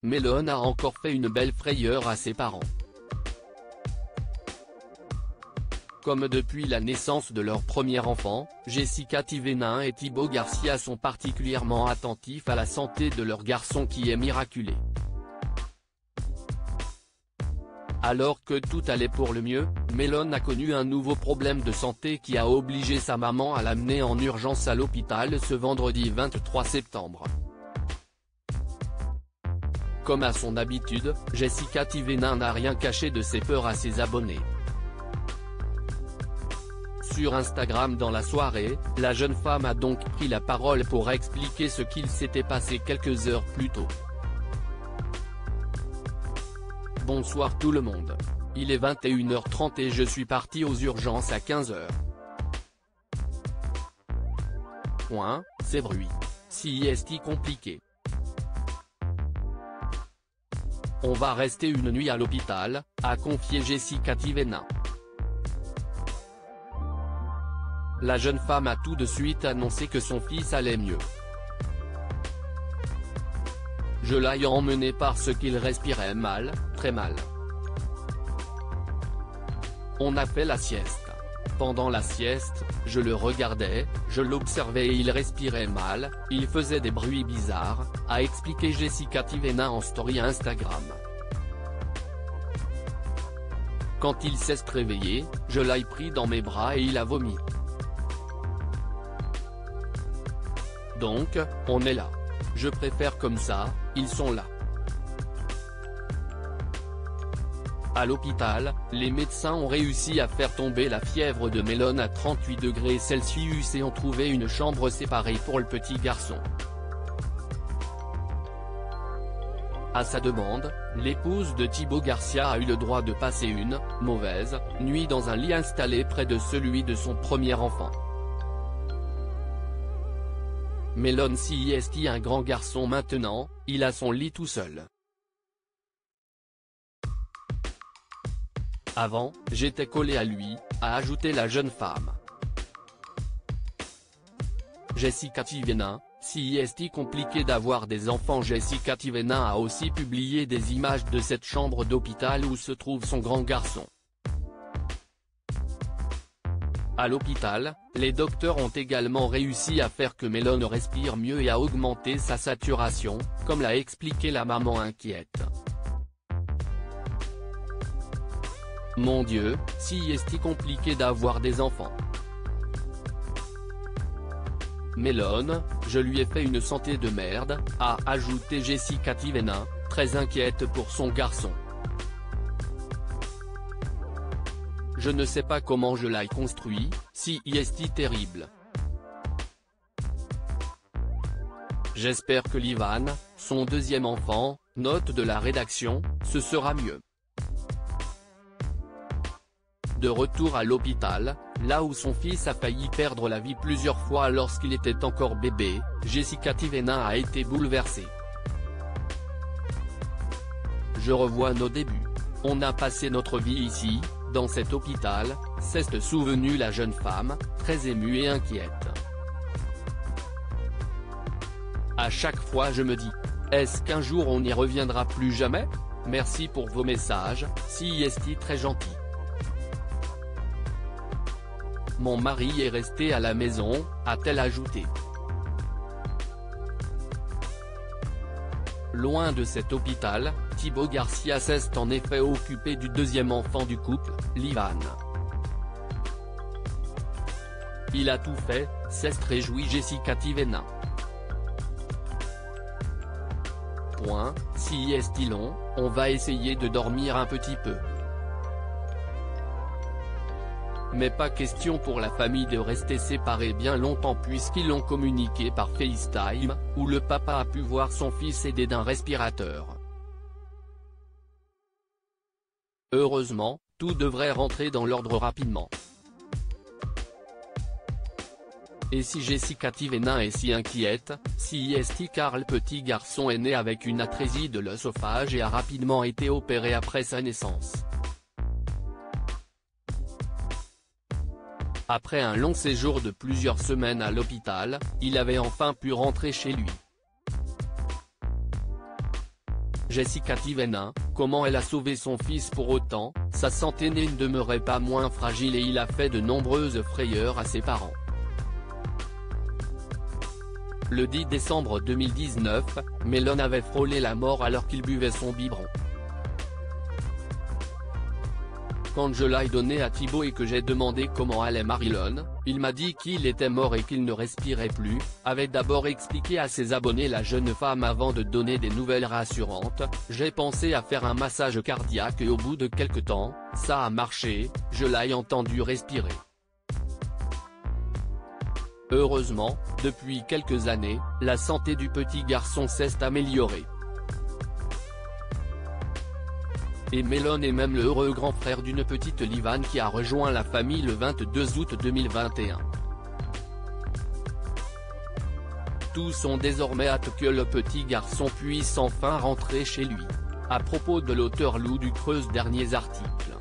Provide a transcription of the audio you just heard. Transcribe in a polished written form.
Melon a encore fait une belle frayeur à ses parents. Comme depuis la naissance de leur premier enfant, Jessica Thévenin et Thibaut Garcia sont particulièrement attentifs à la santé de leur garçon qui est miraculé. Alors que tout allait pour le mieux, Melon a connu un nouveau problème de santé qui a obligé sa maman à l'amener en urgence à l'hôpital ce vendredi 23 septembre. Comme à son habitude, Jessica Thévenin n'a rien caché de ses peurs à ses abonnés. Sur Instagram dans la soirée, la jeune femme a donc pris la parole pour expliquer ce qu'il s'était passé quelques heures plus tôt. Bonsoir tout le monde. Il est 21h30 et je suis parti aux urgences à 15h. C'est bruit. CIST compliqué. On va rester une nuit à l'hôpital, a confié Jessica Thévenin. La jeune femme a tout de suite annoncé que son fils allait mieux. Je l'ai emmené parce qu'il respirait mal, très mal. On a fait la sieste. Pendant la sieste, je le regardais, je l'observais et il respirait mal, il faisait des bruits bizarres, a expliqué Jessica Thévenin en story Instagram. Quand il s'est réveillé, je l'ai pris dans mes bras et il a vomi. Donc, on est là. Je préfère comme ça, ils sont là. À l'hôpital, les médecins ont réussi à faire tomber la fièvre de Melon à 38 degrés Celsius et ont trouvé une chambre séparée pour le petit garçon. À sa demande, l'épouse de Thibaut Garcia a eu le droit de passer une « mauvaise » nuit dans un lit installé près de celui de son premier enfant. Melon CIST un grand garçon maintenant, il a son lit tout seul. Avant, j'étais collé à lui, a ajouté la jeune femme. Jessica Thévenin, CIST compliqué d'avoir des enfants. Jessica Thévenin a aussi publié des images de cette chambre d'hôpital où se trouve son grand garçon. À l'hôpital, les docteurs ont également réussi à faire que Melon respire mieux et à augmenter sa saturation, comme l'a expliqué la maman inquiète. Mon Dieu, CIST compliqué d'avoir des enfants. Melon, je lui ai fait une santé de merde, a ajouté Jessica Thévenin, très inquiète pour son garçon. Je ne sais pas comment je l'ai construit, CIST terrible. J'espère que l'Ivan, son deuxième enfant, note de la rédaction, ce sera mieux. De retour à l'hôpital, là où son fils a failli perdre la vie plusieurs fois lorsqu'il était encore bébé, Jessica Thévenin a été bouleversée. Je revois nos débuts. On a passé notre vie ici, dans cet hôpital, s'est souvenue la jeune femme, très émue et inquiète. À chaque fois je me dis, est-ce qu'un jour on n'y reviendra plus jamais? Merci pour vos messages, CIST très gentil. Mon mari est resté à la maison, a-t-elle ajouté. Loin de cet hôpital, Thibaut Garcia s'est en effet occupé du deuxième enfant du couple, l'Ivan. Il a tout fait, s'est réjouie Jessica Thévenin. CIST long, on va essayer de dormir un petit peu. Mais pas question pour la famille de rester séparés bien longtemps puisqu'ils ont communiqué par FaceTime, où le papa a pu voir son fils aidé d'un respirateur. Heureusement, tout devrait rentrer dans l'ordre rapidement. Et si Jessica Thévenin est si inquiète, CIST car le petit garçon est né avec une atrésie de l'œsophage et a rapidement été opéré après sa naissance. Après un long séjour de plusieurs semaines à l'hôpital, il avait enfin pu rentrer chez lui. Jessica Thivenin, comment elle a sauvé son fils pour autant, sa santé ne demeurait pas moins fragile et il a fait de nombreuses frayeurs à ses parents. Le 10 décembre 2019, Melon avait frôlé la mort alors qu'il buvait son biberon. Quand je l'ai donné à Thibaut et que j'ai demandé comment allait Marilyn, il m'a dit qu'il était mort et qu'il ne respirait plus, avait d'abord expliqué à ses abonnés la jeune femme avant de donner des nouvelles rassurantes. J'ai pensé à faire un massage cardiaque et au bout de quelque temps, ça a marché, je l'ai entendu respirer. Heureusement, depuis quelques années, la santé du petit garçon s'est améliorée. Et Melon est même le heureux grand frère d'une petite Livan qui a rejoint la famille le 22 août 2021. Tous ont désormais hâte que le petit garçon puisse enfin rentrer chez lui. À propos de l'auteur Lou Ducreuse, derniers articles.